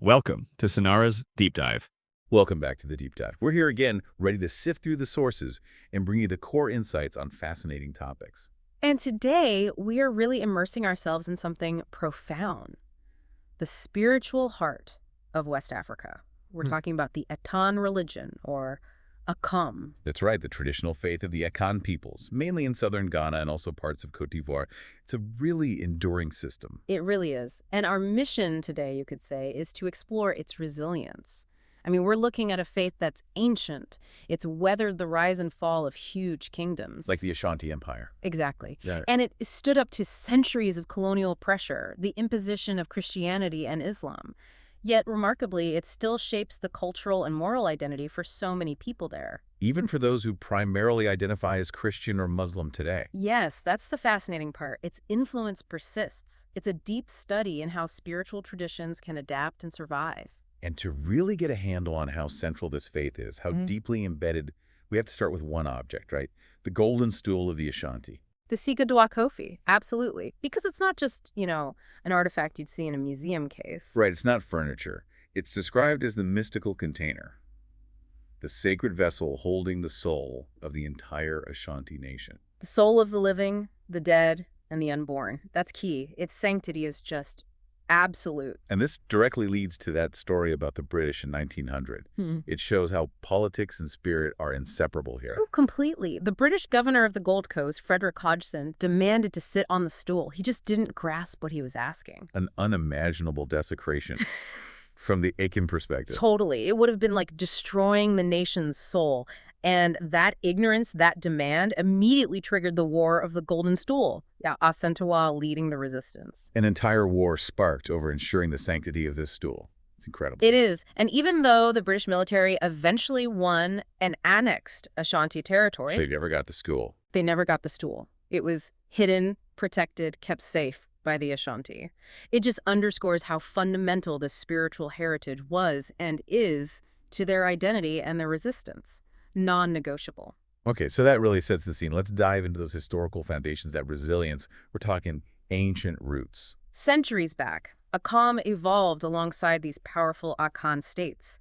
Welcome to Sonara's Deep Dive. Welcome back to the Deep Dive. We're here again, ready to sift through the sources and bring you the core insights on fascinating topics. And today, we are really immersing ourselves in something profound, the spiritual heart of West Africa. We're talking about the Akan religion, or Akom. That's right, the traditional faith of the Akan peoples, mainly in southern Ghana and also parts of Côte d'Ivoire. It's a really enduring system. It really is. And our mission today, you could say, is to explore its resilience. I mean, we're looking at a faith that's ancient. It's weathered the rise and fall of huge kingdoms. Like the Ashanti Empire. Exactly. Yeah. And it stood up to centuries of colonial pressure, the imposition of Christianity and Islam. Yet, remarkably, it still shapes the cultural and moral identity for so many people there. Even for those who primarily identify as Christian or Muslim today. Yes, that's the fascinating part. Its influence persists. It's a deep study in how spiritual traditions can adapt and survive. And to really get a handle on how central this faith is, how deeply embedded, we have to start with one object, right? The Golden Stool of the Ashanti. The Sika Dwa Kofi, absolutely. Because it's not just, an artifact you'd see in a museum case. Right, it's not furniture. It's described as the mystical container, the sacred vessel holding the soul of the entire Ashanti nation. The soul of the living, the dead, and the unborn. That's key. Its sanctity is just absolute. And this directly leads to that story about the British in 1900. It shows how politics and spirit are inseparable here. Oh, completely. The British governor of the Gold Coast, Frederick Hodgson, demanded to sit on the stool. He just didn't grasp what he was asking. An unimaginable desecration from the Akan perspective. Totally. It would have been like destroying the nation's soul. And that ignorance, that demand, immediately triggered the War of the Golden Stool. Yeah, Asante Yaa leading the resistance. An entire war sparked over ensuring the sanctity of this stool. It's incredible. It is. And even though the British military eventually won and annexed Ashanti territory, They never got the stool. they never got the stool. It was hidden, protected, kept safe by the Ashanti. It just underscores how fundamental this spiritual heritage was and is to their identity and their resistance. Non-negotiable. Okay, so that really sets the scene. Let's dive into those historical foundations, that resilience. We're talking ancient roots. Centuries back, Akom evolved alongside these powerful Akan states.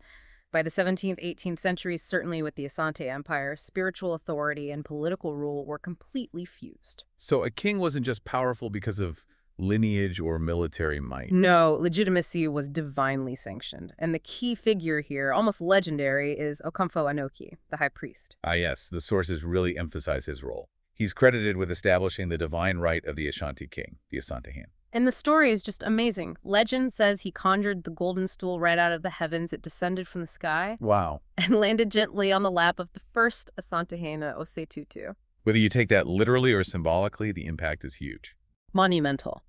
By the 17th, 18th centuries, certainly with the Asante Empire, spiritual authority and political rule were completely fused. So a king wasn't just powerful because of lineage or military might. No, legitimacy was divinely sanctioned. And the key figure here, almost legendary, is Okomfo Anoki, the high priest. Ah, yes, the sources really emphasize his role. He's credited with establishing the divine right of the Ashanti king, the Asante Yaa. And the story is just amazing. Legend says he conjured the golden stool right out of the heavens. It descended from the sky Wow. and landed gently on the lap of the first Asante Yaa, Osetutu. Whether you take that literally or symbolically, the impact is huge. Monumental.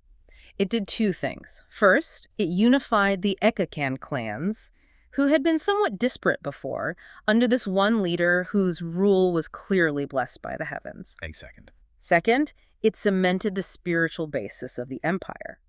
It did two things. First, it unified the Ekakan clans, who had been somewhat disparate before, under this one leader whose rule was clearly blessed by the heavens. A second. Second, it cemented the spiritual basis of the empire.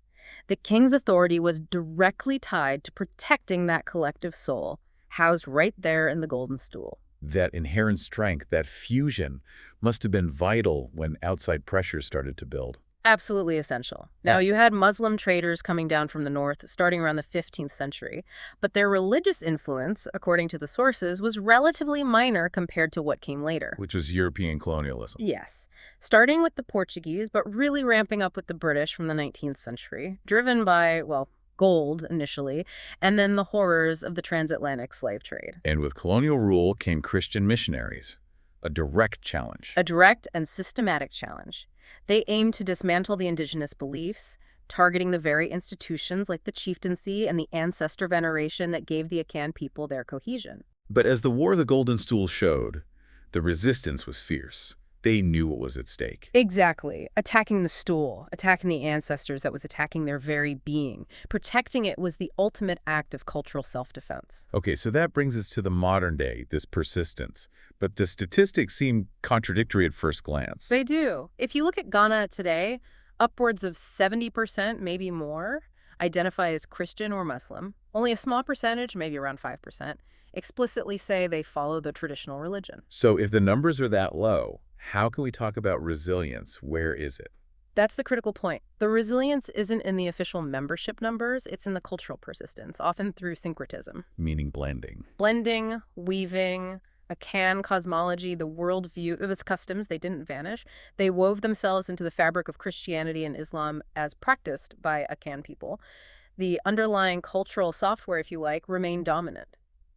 The king's authority was directly tied to protecting that collective soul, housed right there in the Golden Stool. That inherent strength, that fusion, must have been vital when outside pressures started to build. Absolutely essential. Now, you had Muslim traders coming down from the north starting around the 15th century, but their religious influence, according to the sources, was relatively minor compared to what came later. Which was European colonialism. Yes, starting with the Portuguese, but really ramping up with the British from the 19th century, driven by, gold initially, and then the horrors of the transatlantic slave trade. And with colonial rule came Christian missionaries. A direct challenge. A direct and systematic challenge. They aimed to dismantle the indigenous beliefs, targeting the very institutions like the chieftaincy and the ancestor veneration that gave the Akan people their cohesion. But as the War of the Golden Stool showed, the resistance was fierce. They knew what was at stake. Exactly. Attacking the stool, attacking the ancestors that was attacking their very being. Protecting it was the ultimate act of cultural self-defense. Okay, so that brings us to the modern day, this persistence. But the statistics seem contradictory at first glance. They do. If you look at Ghana today, upwards of 70%, maybe more, identify as Christian or Muslim. Only a small percentage, maybe around 5%, explicitly say they follow the traditional religion. So if the numbers are that low, how can we talk about resilience? Where is it? That's the critical point. The resilience isn't in the official membership numbers, it's in the cultural persistence, often through syncretism. Meaning blending. Blending, weaving, Akan cosmology, the worldview, its customs, they didn't vanish. They wove themselves into the fabric of Christianity and Islam as practiced by Akan people. The underlying cultural software, if you like, remained dominant.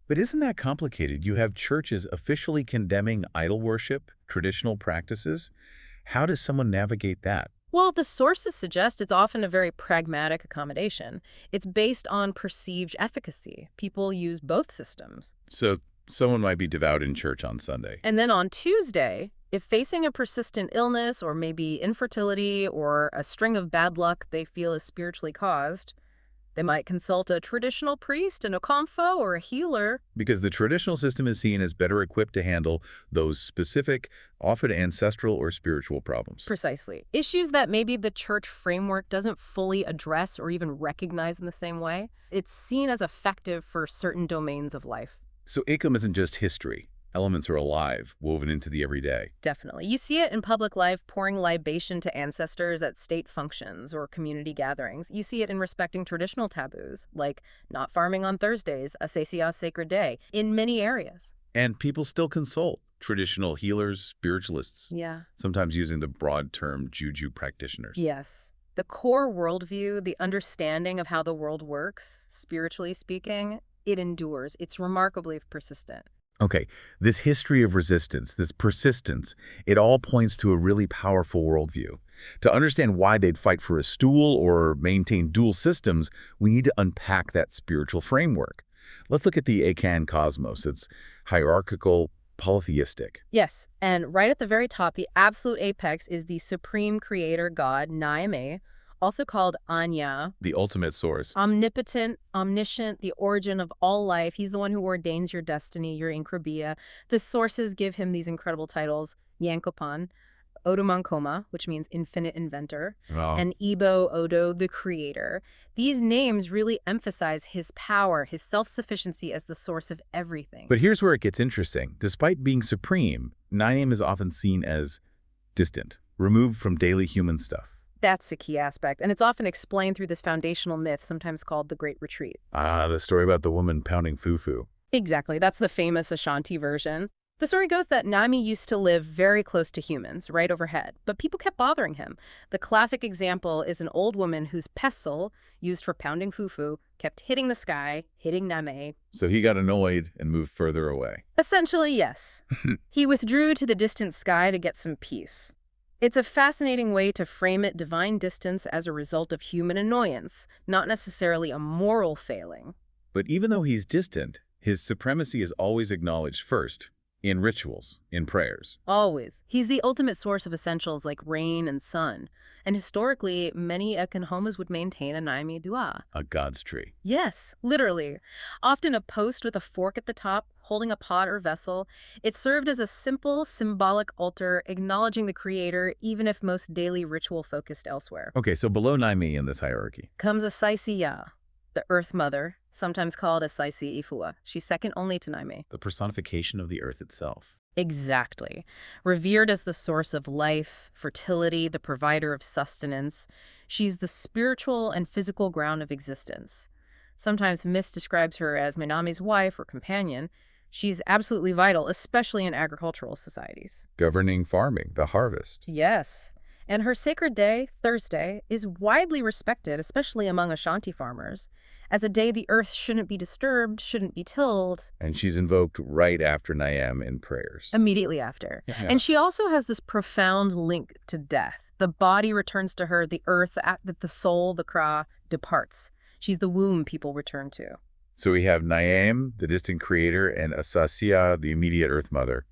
But isn't that complicated? You have churches officially condemning idol worship, traditional practices. How does someone navigate that? Well, the sources suggest it's often a very pragmatic accommodation. It's based on perceived efficacy. People use both systems. So someone might be devout in church on Sunday. And then on Tuesday, if facing a persistent illness or maybe infertility or a string of bad luck they feel is spiritually caused, they might consult a traditional priest, an Okomfo, or a healer. Because the traditional system is seen as better equipped to handle those specific, often ancestral or spiritual problems. Precisely. Issues that maybe the church framework doesn't fully address or even recognize in the same way. It's seen as effective for certain domains of life. So Akom isn't just history. Elements are alive, woven into the everyday. Definitely. You see it in public life, pouring libation to ancestors at state functions or community gatherings. You see it in respecting traditional taboos, like not farming on Thursdays, Asase Yaa sacred day, in many areas. And people still consult traditional healers, spiritualists, Yeah. sometimes using the broad term juju practitioners. Yes. The core worldview, the understanding of how the world works, spiritually speaking, it endures. It's remarkably persistent. Okay, this history of resistance, this persistence, it all points to a really powerful worldview. To understand why they'd fight for a stool or maintain dual systems, we need to unpack that spiritual framework. Let's look at the Akan cosmos. It's hierarchical, polytheistic. Yes, and right at the very top, the absolute apex is the supreme creator god, Nyame, also called Anya, The ultimate source. omnipotent, omniscient, the origin of all life. He's the one who ordains your destiny, your inkrabia. The sources give him these incredible titles: Yankopan, Odomankoma, which means infinite inventor, Wow. and Ibo Odo, the creator. These names really emphasize his power, his self-sufficiency as the source of everything. But here's where it gets interesting. Despite being supreme, Nyame is often seen as distant, removed from daily human stuff. That's a key aspect, and it's often explained through this foundational myth, sometimes called the Great Retreat. Ah, the story about the woman pounding fufu. Exactly, that's the famous Ashanti version. The story goes that Nyame used to live very close to humans, right overhead, but people kept bothering him. The classic example is an old woman whose pestle, used for pounding fufu, kept hitting the sky, hitting Nyame. So he got annoyed and moved further away. Essentially, yes. He withdrew to the distant sky to get some peace. It's a fascinating way to frame it, divine distance as a result of human annoyance, not necessarily a moral failing. But even though he's distant, his supremacy is always acknowledged first, in rituals, in prayers. Always. He's the ultimate source of essentials like rain and sun. And historically, many Akan homes would maintain a Nyame dua. A god's tree. Yes, literally. Often a post with a fork at the top, holding a pot or vessel. It served as a simple, symbolic altar, acknowledging the creator, even if most daily ritual focused elsewhere. Okay, so below Nyame in this hierarchy. Comes Asase Yaa, the Earth Mother, sometimes called Asase Ifua. She's second only to Nyame. The personification of the earth itself. Exactly. Revered as the source of life, fertility, the provider of sustenance, she's the spiritual and physical ground of existence. Sometimes myth describes her as Mename's wife or companion. She's absolutely vital, especially in agricultural societies. Governing farming, the harvest. Yes. And her sacred day, Thursday, is widely respected, especially among Ashanti farmers, as a day the earth shouldn't be disturbed, shouldn't be tilled. And she's invoked right after Nyame in prayers. Immediately after. Yeah. And she also has this profound link to death. The body returns to her, the earth, the soul, the kra, departs. She's the womb people return to. So we have Nyame, the distant creator, and Asase Yaa, the immediate earth mother.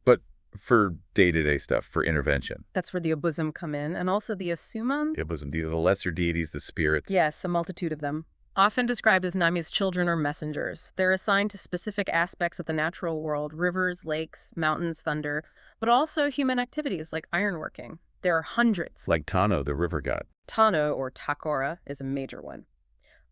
But for day-to-day stuff, for intervention. That's where the abosom come in, and also the asuman. Abosom, these are the lesser deities, the spirits. Yes, a multitude of them. Often described as Nyame's children or messengers. They're assigned to specific aspects of the natural world, rivers, lakes, mountains, thunder, but also human activities like ironworking. There are hundreds. Like Tano, the river god. Tano, or Takora, is a major one.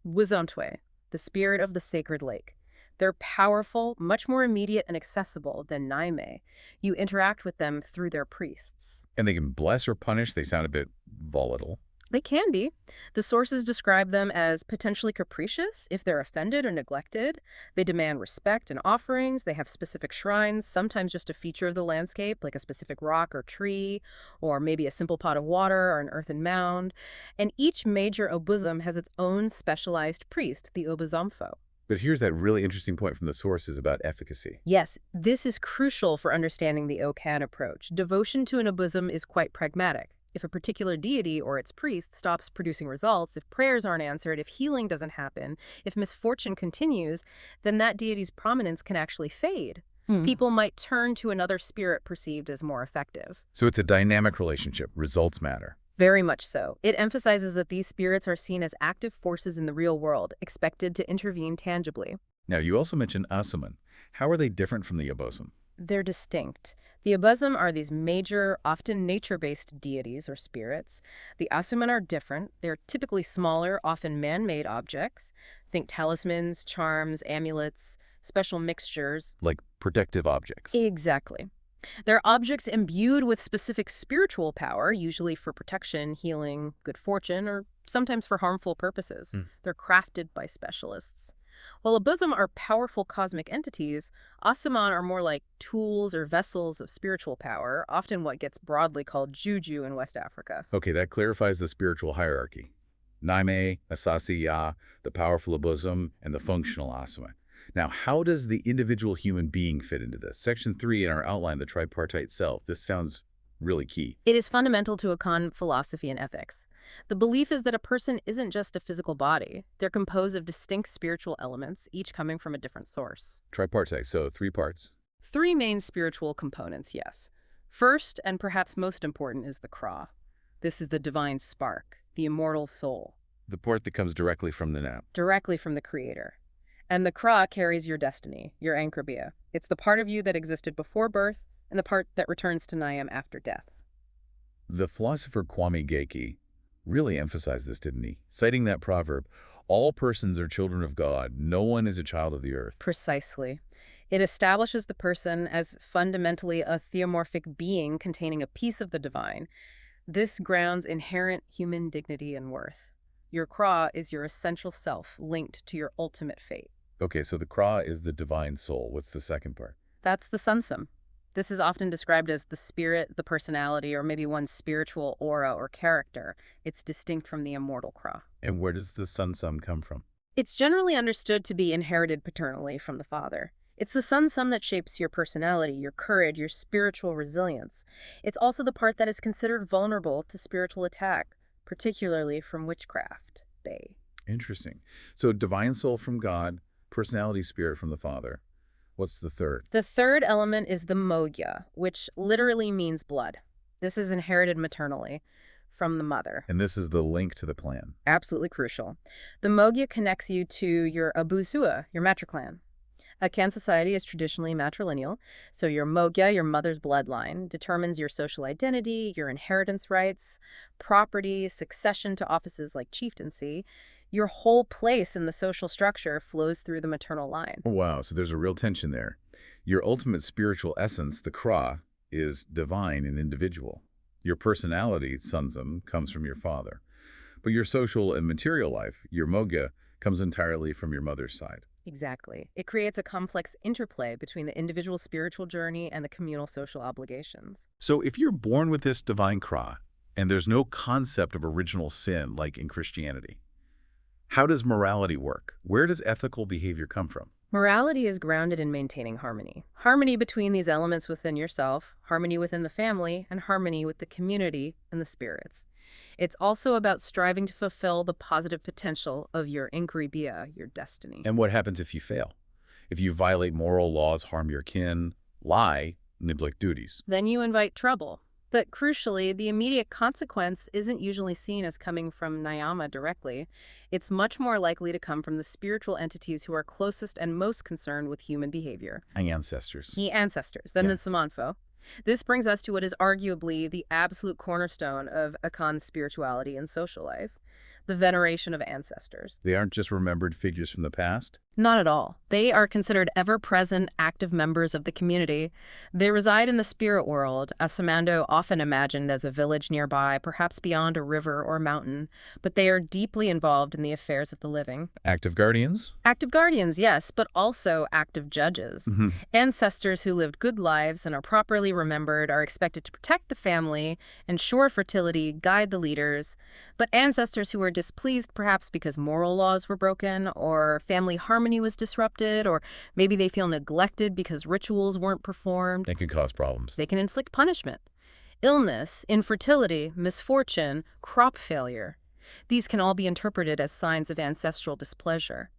Wuzantwe, the spirit of the sacred lake. They're powerful, much more immediate and accessible than Nyame. You interact with them through their priests. And they can bless or punish. They sound a bit volatile. They can be. The sources describe them as potentially capricious if they're offended or neglected. They demand respect and offerings. They have specific shrines, sometimes just a feature of the landscape, like a specific rock or tree, or maybe a simple pot of water or an earthen mound. And each major abosom has its own specialized priest, the obosomfo. But here's that really interesting point from the sources about efficacy. Yes, this is crucial for understanding the Akan approach. Devotion to an abosom is quite pragmatic. If a particular deity or its priest stops producing results, if prayers aren't answered, if healing doesn't happen, if misfortune continues, then that deity's prominence can actually fade. People might turn to another spirit perceived as more effective. So it's a dynamic relationship. Results matter. Very much so. It emphasizes that these spirits are seen as active forces in the real world, expected to intervene tangibly. Now, you also mentioned asuman. How are they different from the abosom? They're distinct. The abosom are these major, often nature-based deities or spirits. The asuman are different. They're typically smaller, often man-made objects. Think talismans, charms, amulets, special mixtures. Like protective objects. Exactly. They're objects imbued with specific spiritual power, usually for protection, healing, good fortune, or sometimes for harmful purposes. They're crafted by specialists. While abosom are powerful cosmic entities, asuman are more like tools or vessels of spiritual power, often what gets broadly called juju in West Africa. Okay, that clarifies the spiritual hierarchy. Nyame, Asase Yaa, the powerful abosom, and the functional asuman. Now, how does the individual human being fit into this? Section 3 in our outline, the tripartite self. This sounds really key. It is fundamental to Akan philosophy and ethics. The belief is that a person isn't just a physical body. They're composed of distinct spiritual elements, each coming from a different source. Tripartite, so 3 parts. 3 main spiritual components, yes. First, and perhaps most important, is the Kra. This is the divine spark, the immortal soul. The part that comes directly from the nap. Directly from the Creator. And the Kra carries your destiny, your ankrabia. It's the part of you that existed before birth and the part that returns to Nyame after death. The philosopher Kwame Geki really emphasized this, didn't he? Citing that proverb, all persons are children of God, no one is a child of the earth. Precisely. It establishes the person as fundamentally a theomorphic being containing a piece of the divine. This grounds inherent human dignity and worth. Your Kra is your essential self linked to your ultimate fate. Okay, so the Kra is the divine soul. What's the second part? That's the sunsum. This is often described as the spirit, the personality, or maybe one's spiritual aura or character. It's distinct from the immortal Kra. And where does the sunsum come from? It's generally understood to be inherited paternally from the father. It's the sunsum that shapes your personality, your courage, your spiritual resilience. It's also the part that is considered vulnerable to spiritual attack, particularly from witchcraft. Interesting. So divine soul from God, personality spirit from the Father. What's the third? The third element is the mogya, which literally means blood. This is inherited maternally from the mother. And this is the link to the clan. Absolutely crucial. The mogya connects you to your abusua, your matriclan. Akan society is traditionally matrilineal, so your mogya, your mother's bloodline, determines your social identity, your inheritance rights, property, succession to offices like chieftaincy. Your whole place in the social structure flows through the maternal line. Wow, so there's a real tension there. Your ultimate spiritual essence, the Kra, is divine and individual. Your personality, sunsum, comes from your father. But your social and material life, your mogya, comes entirely from your mother's side. Exactly. It creates a complex interplay between the individual spiritual journey and the communal social obligations. So if you're born with this divine Kra, and there's no concept of original sin like in Christianity, how does morality work? Where does ethical behavior come from? Morality is grounded in maintaining harmony. Harmony between these elements within yourself, harmony within the family, and harmony with the community and the spirits. It's also about striving to fulfill the positive potential of your inkribia, your destiny. And what happens if you fail? If you violate moral laws, harm your kin, lie, neglect duties? Then you invite trouble. But crucially, the immediate consequence isn't usually seen as coming from Nyame directly. It's much more likely to come from the spiritual entities who are closest and most concerned with human behavior. Ancestors. The ancestors, the Nsamanfo. This brings us to what is arguably the absolute cornerstone of Akan spirituality and social life, the veneration of ancestors. They aren't just remembered figures from the past? Not at all. They are considered ever-present, active members of the community. They reside in the spirit world, a Samando often imagined as a village nearby, perhaps beyond a river or mountain, but they are deeply involved in the affairs of the living. Active guardians? Active guardians, yes, but also active judges. Ancestors who lived good lives and are properly remembered are expected to protect the family, ensure fertility, guide the leaders. But ancestors who are displeased, perhaps because moral laws were broken, or family harmony was disrupted, or maybe they feel neglected because rituals weren't performed. That can cause problems. They can inflict punishment. Illness, infertility, misfortune, crop failure. These can all be interpreted as signs of ancestral displeasure.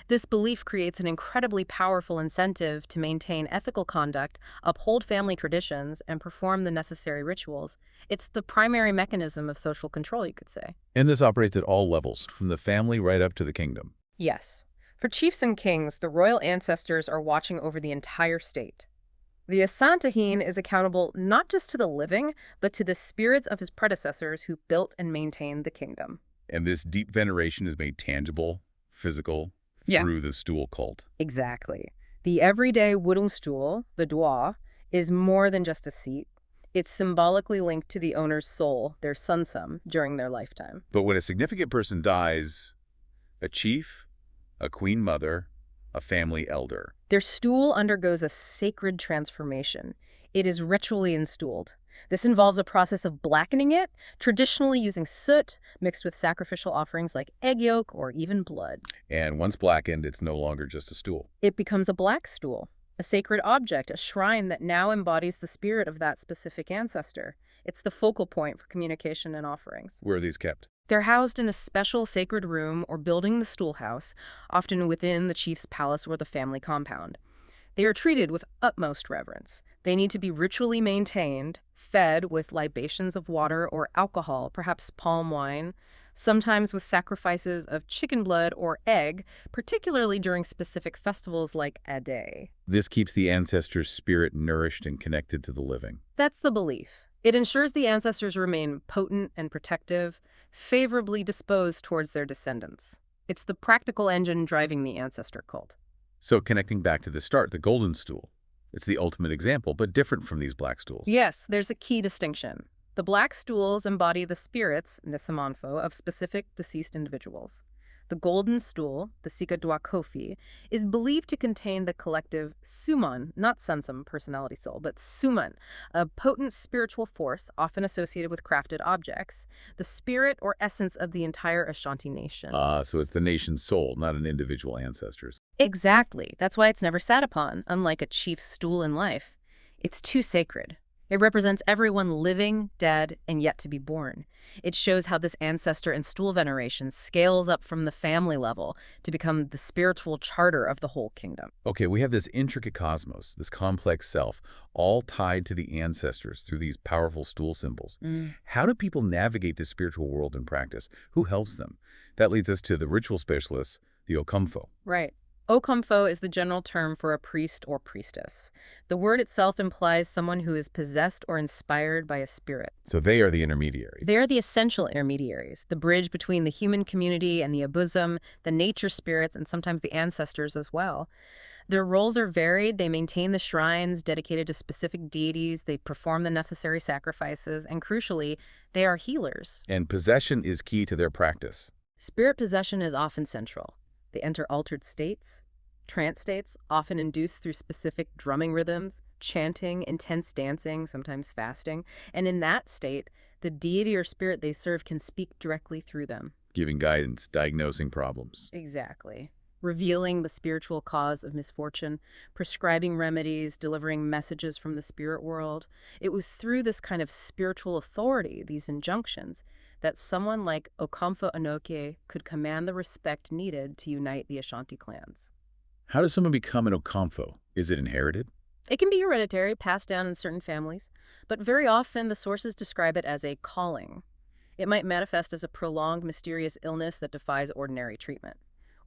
This belief creates an incredibly powerful incentive to maintain ethical conduct, uphold family traditions, and perform the necessary rituals. It's the primary mechanism of social control, you could say. And this operates at all levels, from the family right up to the kingdom. Yes. For chiefs and kings, the royal ancestors are watching over the entire state. The Asante is accountable not just to the living, but to the spirits of his predecessors who built and maintained the kingdom. And this deep veneration is made tangible, physical, through the stool cult. Exactly. The everyday wooden stool, the dwa, is more than just a seat. It's symbolically linked to the owner's soul, their sunsum, during their lifetime. But when a significant person dies, a chief, a queen mother, a family elder, their stool undergoes a sacred transformation. It is ritually installed. This involves a process of blackening it, traditionally using soot mixed with sacrificial offerings like egg yolk or even blood. And once blackened, it's no longer just a stool. It becomes a black stool, a sacred object, a shrine that now embodies the spirit of that specific ancestor. It's the focal point for communication and offerings. Where are these kept? They're housed in a special sacred room or building, the stool house, often within the chief's palace or the family compound. They are treated with utmost reverence. They need to be ritually maintained, fed with libations of water or alcohol, perhaps palm wine, sometimes with sacrifices of chicken blood or egg, particularly during specific festivals like Ade. This keeps the ancestor's spirit nourished and connected to the living. That's the belief. It ensures the ancestors remain potent and protective, favorably disposed towards their descendants. It's the practical engine driving the ancestor cult. So connecting back to the start, the Golden Stool. It's the ultimate example, but different from these black stools. Yes, there's a key distinction. The black stools embody the spirits, Nisamanfo, of specific deceased individuals. The Golden Stool, the Sika Dwa Kofi, is believed to contain the collective Suman, not Sunsum, personality soul, but Suman, a potent spiritual force often associated with crafted objects, the spirit or essence of the entire Ashanti nation. So it's the nation's soul, not an individual ancestor's. Exactly. That's why it's never sat upon, unlike a chief's stool in life. It's too sacred. It represents everyone living, dead, and yet to be born. It shows how this ancestor and stool veneration scales up from the family level to become the spiritual charter of the whole kingdom. Okay, we have this intricate cosmos, this complex self, all tied to the ancestors through these powerful stool symbols. How do people navigate this spiritual world in practice? Who helps them? That leads us to the ritual specialists, the Okomfo. Right. Okomfo is the general term for a priest or priestess. The word itself implies someone who is possessed or inspired by a spirit. So they are the intermediary. They are the essential intermediaries, the bridge between the human community and the abosom, the nature spirits, and sometimes the ancestors as well. Their roles are varied. They maintain the shrines dedicated to specific deities, they perform the necessary sacrifices, and crucially, they are healers. And possession is key to their practice. Spirit possession is often central. They enter altered states, trance states, often induced through specific drumming rhythms, chanting, intense dancing, sometimes fasting. And in that state, the deity or spirit they serve can speak directly through them. Giving guidance, diagnosing problems. Exactly. Revealing the spiritual cause of misfortune, prescribing remedies, delivering messages from the spirit world. It was through this kind of spiritual authority, these injunctions, that someone like Okomfo Anoke could command the respect needed to unite the Ashanti clans. How does someone become an Okomfo? Is it inherited? It can be hereditary, passed down in certain families, but very often the sources describe it as a calling. It might manifest as a prolonged, mysterious illness that defies ordinary treatment,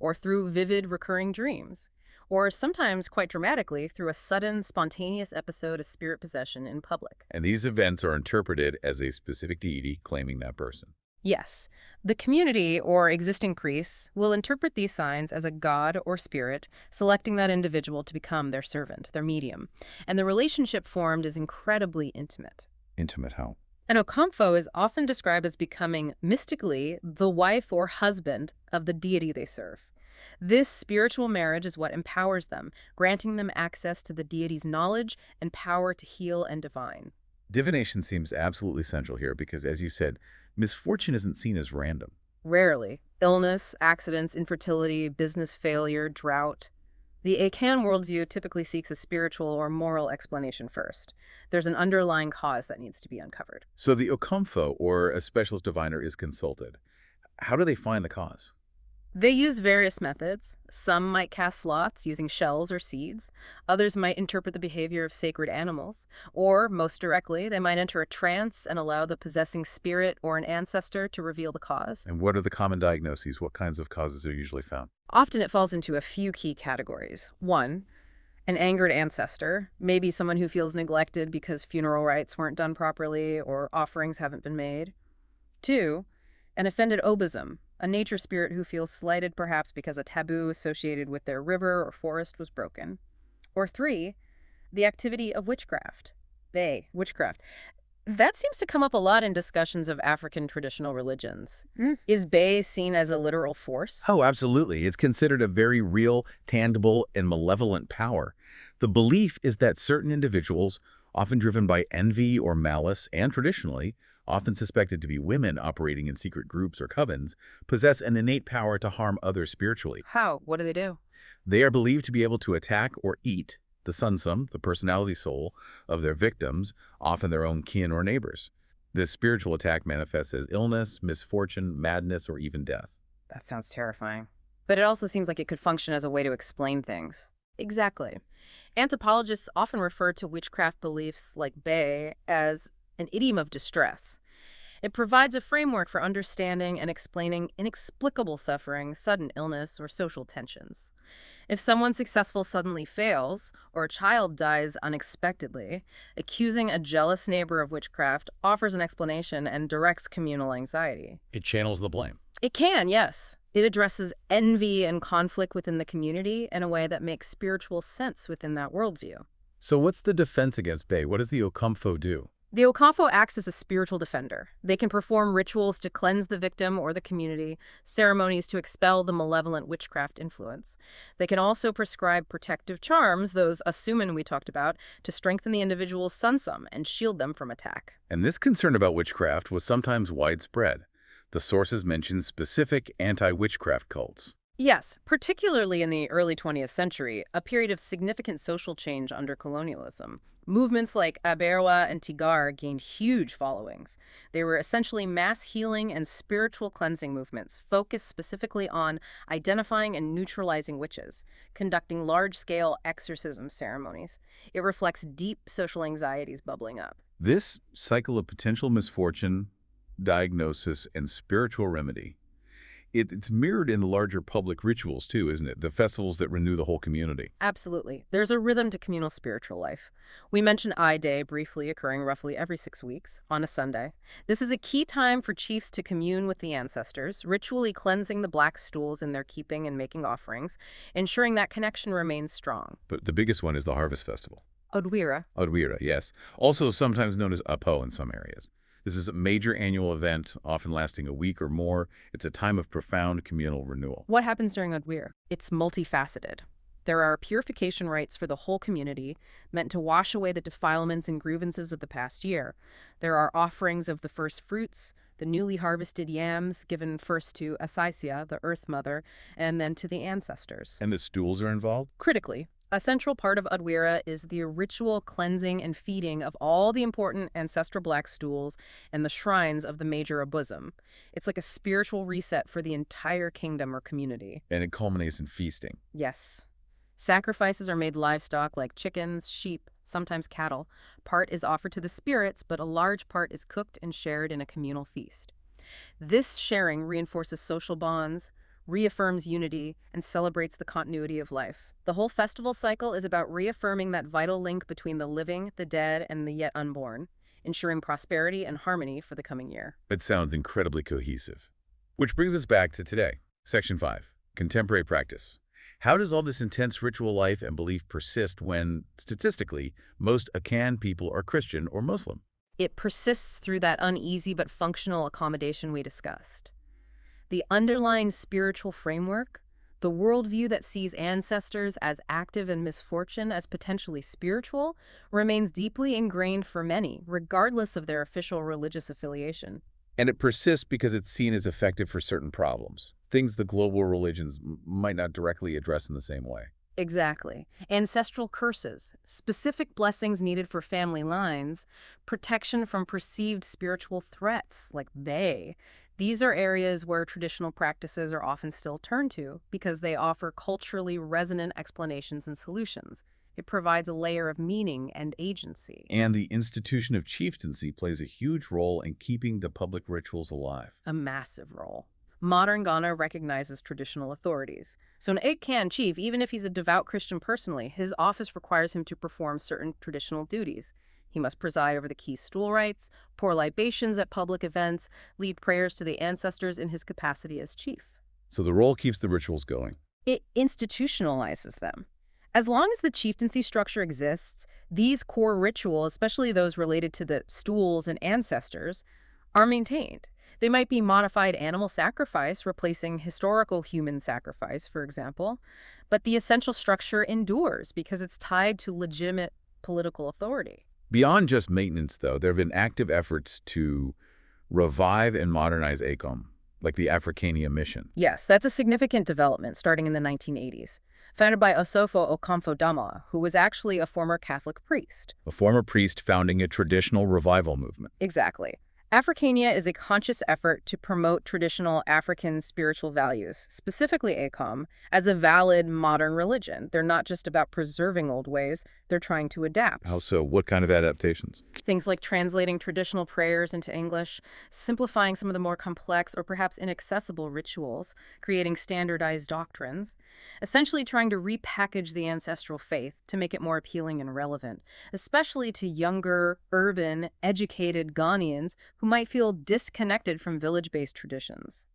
or through vivid, recurring dreams, or sometimes, quite dramatically, through a sudden, spontaneous episode of spirit possession in public. And these events are interpreted as a specific deity claiming that person. Yes. The community or existing priests will interpret these signs as a god or spirit, selecting that individual to become their servant, their medium. And the relationship formed is incredibly intimate. Intimate how? An Okomfo is often described as becoming mystically the wife or husband of the deity they serve. This spiritual marriage is what empowers them, granting them access to the deity's knowledge and power to heal and divine. Divination seems absolutely central here because, as you said, misfortune isn't seen as random. Rarely. Illness, accidents, infertility, business failure, drought. The Akan worldview typically seeks a spiritual or moral explanation first. There's an underlying cause that needs to be uncovered. So the Okomfo, or a specialist diviner, is consulted. How do they find the cause? They use various methods. Some might cast lots using shells or seeds. Others might interpret the behavior of sacred animals. Or, most directly, they might enter a trance and allow the possessing spirit or an ancestor to reveal the cause. And what are the common diagnoses? What kinds of causes are usually found? Often it falls into a few key categories. One, an angered ancestor, maybe someone who feels neglected because funeral rites weren't done properly or offerings haven't been made. Two, an offended abosom, a nature spirit who feels slighted perhaps because a taboo associated with their river or forest was broken. Or three, the activity of witchcraft. Bay, witchcraft. That seems to come up a lot in discussions of African traditional religions. Is Bay seen as a literal force? Oh, absolutely. It's considered a very real, tangible, and malevolent power. The belief is that certain individuals, often driven by envy or malice, and traditionally, often suspected to be women operating in secret groups or covens, possess an innate power to harm others spiritually. How? What do they do? They are believed to be able to attack or eat the sunsum, the personality soul, of their victims, often their own kin or neighbors. This spiritual attack manifests as illness, misfortune, madness, or even death. That sounds terrifying. But it also seems like it could function as a way to explain things. Exactly. Anthropologists often refer to witchcraft beliefs like Bay as an idiom of distress. It provides a framework for understanding and explaining inexplicable suffering, sudden illness, or social tensions. If someone successful suddenly fails, or a child dies unexpectedly, accusing a jealous neighbor of witchcraft offers an explanation and directs communal anxiety. It channels the blame. It can, yes. It addresses envy and conflict within the community in a way that makes spiritual sense within that worldview. So what's the defense against Bay? What does the Okomfo do? The Okomfo acts as a spiritual defender. They can perform rituals to cleanse the victim or the community, ceremonies to expel the malevolent witchcraft influence. They can also prescribe protective charms, those asumen we talked about, to strengthen the individual's sunsum and shield them from attack. And this concern about witchcraft was sometimes widespread. The sources mention specific anti-witchcraft cults. Yes, particularly in the early 20th century, a period of significant social change under colonialism. Movements like Aberwa and Tigar gained huge followings. They were essentially mass healing and spiritual cleansing movements focused specifically on identifying and neutralizing witches, conducting large-scale exorcism ceremonies. It reflects deep social anxieties bubbling up. This cycle of potential misfortune, diagnosis, and spiritual remedy, it's mirrored in the larger public rituals too, isn't it? The festivals that renew the whole community. Absolutely. There's a rhythm to communal spiritual life. We mentioned I Day briefly occurring roughly every 6 weeks on a Sunday. This is a key time for chiefs to commune with the ancestors, ritually cleansing the black stools in their keeping and making offerings, ensuring that connection remains strong. But the biggest one is the Harvest Festival. Odwira. Odwira, yes. Also sometimes known as Apo in some areas. This is a major annual event, often lasting a week or more. It's a time of profound communal renewal. What happens during Odwira? It's multifaceted. There are purification rites for the whole community, meant to wash away the defilements and grievances of the past year. There are offerings of the first fruits, the newly harvested yams given first to Asase Yaa, the Earth Mother, and then to the ancestors. And the stools are involved? Critically, a central part of Odwira is the ritual cleansing and feeding of all the important ancestral black stools and the shrines of the major abosom. It's like a spiritual reset for the entire kingdom or community. And it culminates in feasting. Yes. Sacrifices are made livestock like chickens, sheep, sometimes cattle. Part is offered to the spirits, but a large part is cooked and shared in a communal feast. This sharing reinforces social bonds, reaffirms unity, and celebrates the continuity of life. The whole festival cycle is about reaffirming that vital link between the living, the dead, and the yet unborn, ensuring prosperity and harmony for the coming year. It sounds incredibly cohesive. Which brings us back to today. Section 5, Contemporary Practice. How does all this intense ritual life and belief persist when, statistically, most Akan people are Christian or Muslim? It persists through that uneasy but functional accommodation we discussed. The underlying spiritual framework, the worldview that sees ancestors as active in misfortune as potentially spiritual, remains deeply ingrained for many, regardless of their official religious affiliation. And it persists because it's seen as effective for certain problems, things the global religions might not directly address in the same way. Exactly. Ancestral curses, specific blessings needed for family lines, protection from perceived spiritual threats like these are areas where traditional practices are often still turned to because they offer culturally resonant explanations and solutions. It provides a layer of meaning and agency. And the institution of chieftaincy plays a huge role in keeping the public rituals alive. A massive role. Modern Ghana recognizes traditional authorities. So an Akan chief, even if he's a devout Christian personally, his office requires him to perform certain traditional duties. He must preside over the key stool rites, pour libations at public events, lead prayers to the ancestors in his capacity as chief. So the role keeps the rituals going. It institutionalizes them. As long as the chieftaincy structure exists, these core rituals, especially those related to the stools and ancestors, are maintained. They might be modified animal sacrifice, replacing historical human sacrifice, for example, but the essential structure endures because it's tied to legitimate political authority. Beyond just maintenance, though, there have been active efforts to revive and modernize Akom, like the Africania mission. Yes, that's a significant development starting in the 1980s. Founded by Osofo Okomfo-Dama, who was actually a former Catholic priest. A former priest founding a traditional revival movement. Exactly. Africania is a conscious effort to promote traditional African spiritual values, specifically Akom, as a valid modern religion. They're not just about preserving old ways, they're trying to adapt. How so? What kind of adaptations? Things like translating traditional prayers into English, simplifying some of the more complex or perhaps inaccessible rituals, creating standardized doctrines, essentially trying to repackage the ancestral faith to make it more appealing and relevant, especially to younger, urban, educated Ghanaians who might feel disconnected from village-based traditions.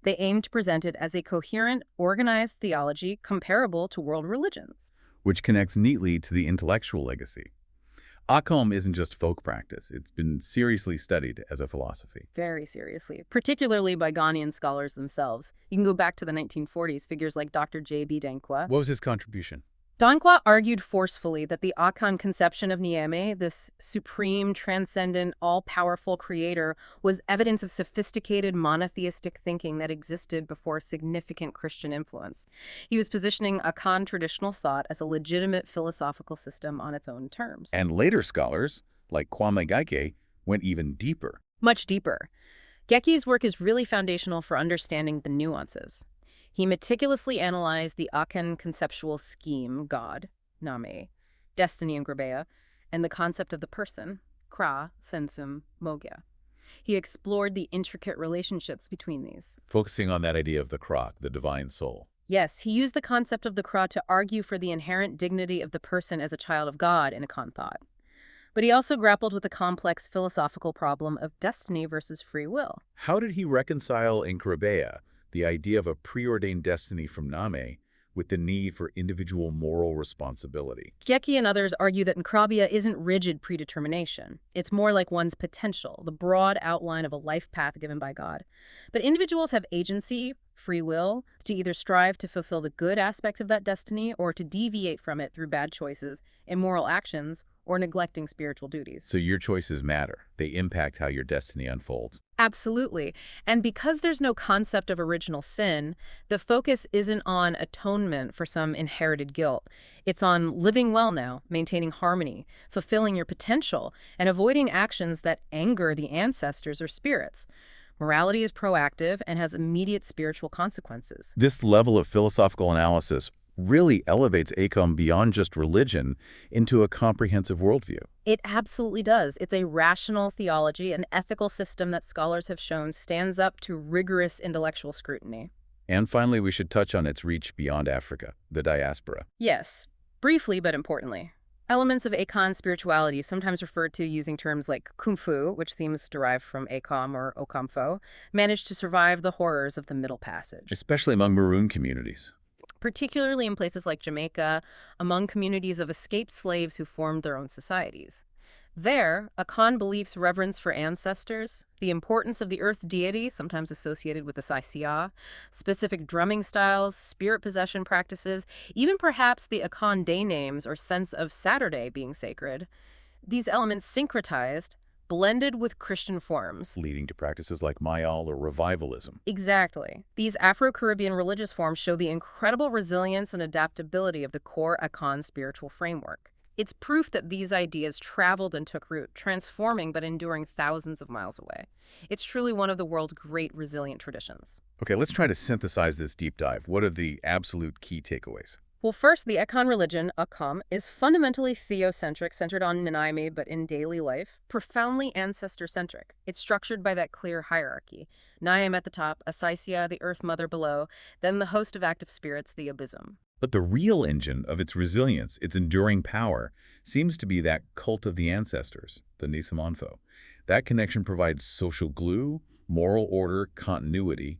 They aim to present it as a coherent, organized theology comparable to world religions. Which connects neatly to the intellectual legacy. Akom isn't just folk practice. It's been seriously studied as a philosophy. Very seriously, particularly by Ghanaian scholars themselves. You can go back to the 1940s, figures like Dr. J.B. Dankwa. What was his contribution? Dankwa argued forcefully that the Akan conception of Nyame, this supreme, transcendent, all-powerful creator, was evidence of sophisticated monotheistic thinking that existed before significant Christian influence. He was positioning Akan traditional thought as a legitimate philosophical system on its own terms. And later scholars, like Kwame Gaike, went even deeper. Much deeper. Geki's work is really foundational for understanding the nuances. He meticulously analyzed the Akan conceptual scheme, God, Nyame, destiny in Grabeya, and the concept of the person, Kra, Sensum, Mogya. He explored the intricate relationships between these. Focusing on that idea of the Kra, the divine soul. Yes, he used the concept of the Kra to argue for the inherent dignity of the person as a child of God in Akan thought. But he also grappled with the complex philosophical problem of destiny versus free will. How did he reconcile in Grabeya the idea of a preordained destiny from Nyame with the need for individual moral responsibility? Geki and others argue that Nkrabia isn't rigid predetermination. It's more like one's potential, the broad outline of a life path given by God. But individuals have agency, free will, to either strive to fulfill the good aspects of that destiny or to deviate from it through bad choices, immoral actions, or neglecting spiritual duties. So your choices matter. They impact how your destiny unfolds. Absolutely. And because there's no concept of original sin, the focus isn't on atonement for some inherited guilt. It's on living well now, maintaining harmony, fulfilling your potential, and avoiding actions that anger the ancestors or spirits. Morality is proactive and has immediate spiritual consequences. This level of philosophical analysis really elevates Akom beyond just religion into a comprehensive worldview. It absolutely does. It's a rational theology, an ethical system that scholars have shown stands up to rigorous intellectual scrutiny. And finally, we should touch on its reach beyond Africa, the diaspora. Yes, briefly but importantly. Elements of Akan spirituality, sometimes referred to using terms like kung fu, which seems derived from Akom or Okamfo, managed to survive the horrors of the Middle Passage. Especially among maroon communities. Particularly in places like Jamaica, among communities of escaped slaves who formed their own societies. There, Akan beliefs reverence for ancestors, the importance of the earth deity, sometimes associated with the Asase Yaa, specific drumming styles, spirit possession practices, even perhaps the Akan day names or sense of Saturday being sacred. These elements syncretized, blended with Christian forms. Leading to practices like Mayal or revivalism. Exactly. These Afro-Caribbean religious forms show the incredible resilience and adaptability of the core Akan spiritual framework. It's proof that these ideas traveled and took root, transforming but enduring thousands of miles away. It's truly one of the world's great resilient traditions. Okay, let's try to synthesize this deep dive. What are the absolute key takeaways? Well, first, the Akan religion, Akom, is fundamentally theocentric, centered on Nyame, but in daily life, profoundly ancestor-centric. It's structured by that clear hierarchy. Nyame at the top, Asase Yaa, the Earth Mother below, then the host of active spirits, the abosom. But the real engine of its resilience, its enduring power, seems to be that cult of the ancestors, the Nisamonfo. That connection provides social glue, moral order, continuity,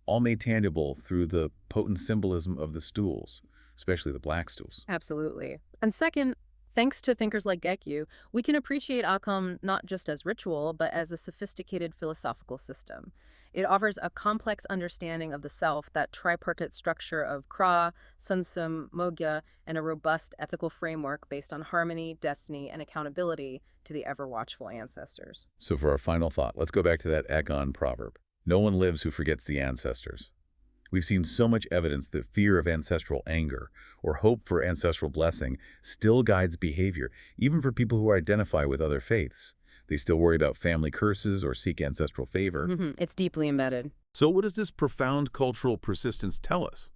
all made tangible through the potent symbolism of the stools, especially the black stools. Absolutely. And second, thanks to thinkers like Gekyu, we can appreciate Akom not just as ritual, but as a sophisticated philosophical system. It offers a complex understanding of the self, that tripartite structure of Kra, Sunsum, Mogya, and a robust ethical framework based on harmony, destiny, and accountability to the ever-watchful ancestors. So for our final thought, let's go back to that Akan proverb. No one lives who forgets the ancestors. We've seen so much evidence that fear of ancestral anger or hope for ancestral blessing still guides behavior, even for people who identify with other faiths. They still worry about family curses or seek ancestral favor. It's deeply embedded. So what does this profound cultural persistence tell us?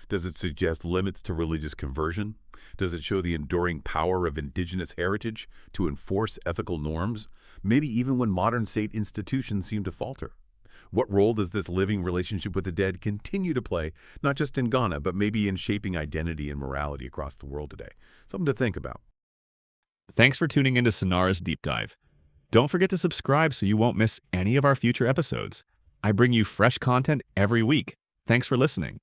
Does it suggest limits to religious conversion? Does it show the enduring power of indigenous heritage to enforce ethical norms, maybe even when modern state institutions seem to falter? What role does this living relationship with the dead continue to play, not just in Ghana, but maybe in shaping identity and morality across the world today? Something to think about. Thanks for tuning into Sonara's Deep Dive. Don't forget to subscribe so you won't miss any of our future episodes. I bring you fresh content every week. Thanks for listening.